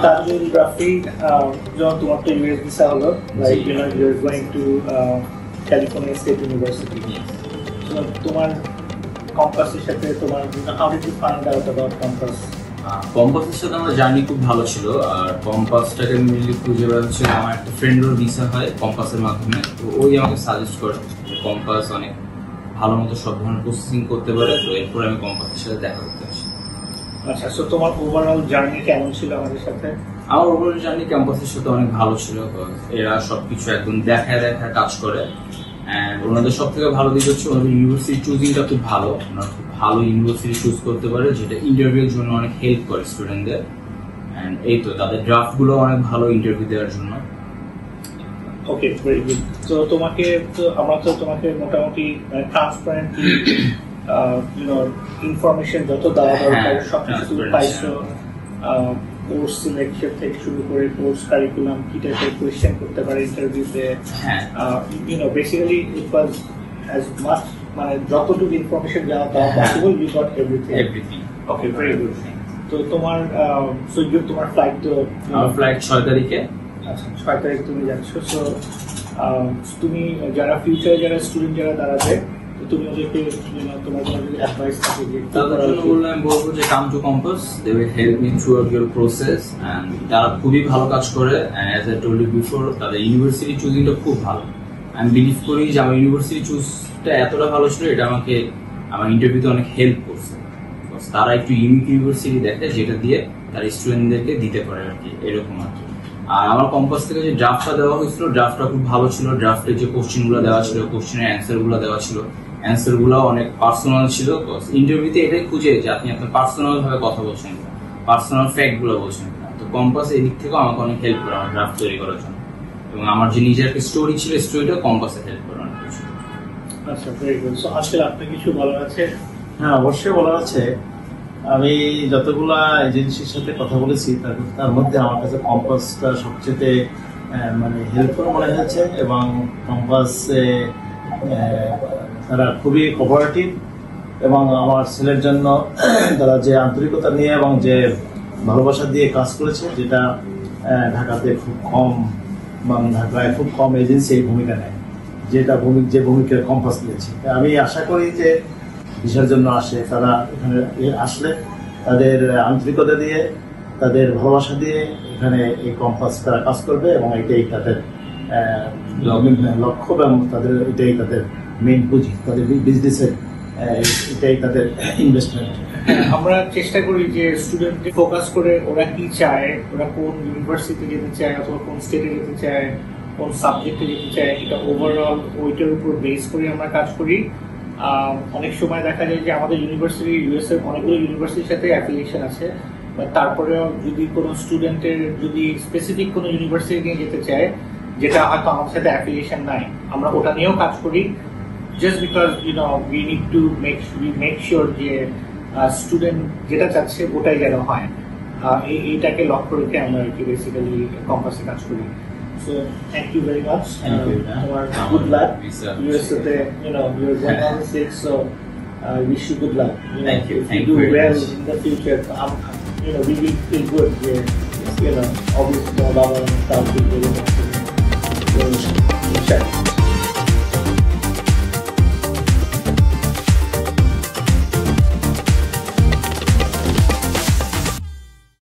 Tajul Rafi, যখন তোমার তো ইউএস ভিসা হলো, like you know you're going to California State University. So তোমার কম্পাসের সাথে তোমার how did you find out about Compass? কম্পাসের সাথে আমার জার্নি খুব ভালো ছিল, আর কম্পাসটাকে মেনলি খুঁজে বের হচ্ছে আমার একটা ফ্রেন্ডের ভিসা হয় কম্পাসের মাধ্যমে, তো ওই আমাকে সাজেস্ট করে কম্পাস অনেক ভালো মতো সব ধরনের প্রসেসিং করতে পারে, তো এরপর আমি কম্পাসের সাথে দেখা করতে আসি। আচ্ছা, সো তোমার ওভারঅল জার্নি কেমন ছিল আমাদের সাথে? আমার ওভারঅল জার্নি ক্যাম্পাসের সাথে অনেক ভালো ছিল, এরা সবকিছু একদম দেখায় কাজ করে, অ্যান্ড ওনাদের সব থেকে ভালো দিক হচ্ছে ওনাদের ইউনিভার্সিটি চুজিংটা খুব ভালো, ওনারা খুব ভালো ইউনিভার্সিটি চুজ করতে পারে যেটা ইন্টারভিউর জন্য অনেক হেল্প করে স্টুডেন্টদের, অ্যান্ড এই তো তাদের ড্রাফটগুলো অনেক ভালো ইন্টারভিউ দেওয়ার জন্য। ওকে, ভেরি গুড। তো তোমাকে তো আমরা তো তোমাকে মোটামুটি ট্রান্সপারেন্টলি ইনফরমেশন যত দেওয়া দরকার সবকিছু তুমি পাইছো, কোর্স সিলেকশন থেকে শুরু করে কোর্স কারিকুলাম কি টাইপের কোয়েশ্চেন করতে পারে ইন্টারভিউতে, basically it was as much, মানে যতটুকু ইনফরমেশন দেওয়া possible you got everything. Okay, very good. তো তোমার তোমার ফ্লাইট তো আমার ফ্লাইট 6 তারিখে। আচ্ছা, 6 তারিখ তুমি যাচ্ছ। সো তুমি যারা ফিউচারে যারা স্টুডেন্ট যারা দাঁড়াবে, তুমি ওদেরকে তোমার যদি অ্যাডভাইস থাকে যে তাদের জন্য আমি বলবো যে come to Compass, they will help me throughout your process, and তারা খুবই ভালো কাজ করে, and as I told you before তাদের ইউনিভার্সিটি চুজিংটা খুব ভালো। আমি বিলিভ করি যে আমার ইউনিভার্সিটি চুজটা এতটা ভালো ছিল, এটা আমাকে আমার ইন্টারভিউতে অনেক হেল্প করছে। তারা একটু ইউনিক ইউনিভার্সিটি দেখে যেটা দিয়ে তার স্টুডেন্টদেরকে দিতে পারে আর কি, এরকম আর কি। আর আমার কম্পাস থেকে যে ড্রাফটটা দেওয়া হয়েছিল, ড্রাফটটা খুব ভালো ছিল। ড্রাফটের যে কোশ্চেনগুলো দেওয়া ছিল, কোশ্চেনের অ্যান্সারগুলো দেওয়া ছিল, অ্যান্সারগুলো অনেক পার্সোনাল ছিল। ইন্টারভিউতে এটাই খুঁজে যে আপনি আপনার পার্সোনাল ভাবে কথা বলছেন কিনা, পার্সোনাল ফ্যাক্টগুলো বলছেন কিনা। তো কম্পাস এই দিক থেকেও আমাকে অনেক হেল্প করে আমার ড্রাফট তৈরি করার জন্য, এবং আমার যে নিজের একটা স্টোরি ছিল, স্টোরিটা কম্পাসে হেল্প করে অনেক কিছু। আচ্ছা, ভেরি গুড। সো আজকে আপনি কিছু বলার আছে? হ্যাঁ, অবশ্যই বলার আছে। আমি যতগুলা এজেন্সির সাথে কথা বলেছি তার মধ্যে আমার কাছে কম্পাসটা সবচেয়ে মানে হেল্পফুল মনে হয়েছে, এবং কম্পাসে তারা খুবই কোঅপারেটিভ, এবং আমার ছেলের জন্য তারা যে আন্তরিকতা নিয়ে এবং যে ভালোবাসা দিয়ে কাজ করেছে, যেটা ঢাকাতে খুব কম, এবং ঢাকায় খুব কম এজেন্সি এই ভূমিকা নেয়, যে ভূমিকা কম্পাস নিয়েছে। আমি আশা করি যে ভিসার জন্য আসে তারা এখানে আসলে তাদের আন্তরিকতা দিয়ে, তাদের ভালোবাসা দিয়ে এখানে এই কম্পাস তারা কাজ করবে, এবং এটাই তাদের লক্ষ্য, এবং এটাই তাদের মেইন পুঁজি, তাদের বিজনেসের এটাই তাদের ইনভেস্টমেন্ট। আমরা চেষ্টা করি যে স্টুডেন্টকে ফোকাস করে ওরা কি চায়, ওরা কোন ইউনিভার্সিটিতে যেতে চায় অথবা কোন স্টেটে যেতে চায়, কোন সাবজেক্টে যেতে চায়, এটা ওভারঅল ওইটার উপর বেস করে আমরা কাজ করি। অনেক সময় দেখা যায় যে আমাদের ইউনিভার্সিটি ইউএস এর অনেকগুলো ইউনিভার্সিটির সাথে অ্যাফিলিয়েশন আছে, তারপরেও যদি কোনো স্টুডেন্টের যদি স্পেসিফিক কোনো ইউনিভার্সিটি নিয়ে যেতে চায় যেটা হয়তো আমাদের সাথে অ্যাফিলিয়েশন নাই, আমরা ওটা নিয়েও কাজ করি, just because we need to make sure যে স্টুডেন্ট যেটা চাচ্ছে ওটাই যেন হয়, এইটাকে লক্ষ্য রেখে আমরা আর কি বেসিক্যালি কম্পাসে কাজ করি। So thank you very much. Good luck. You're going on the 6th, so wish you good luck. Thank you. If you do well in the future, we will feel good. Obviously, our stuff will be good. So,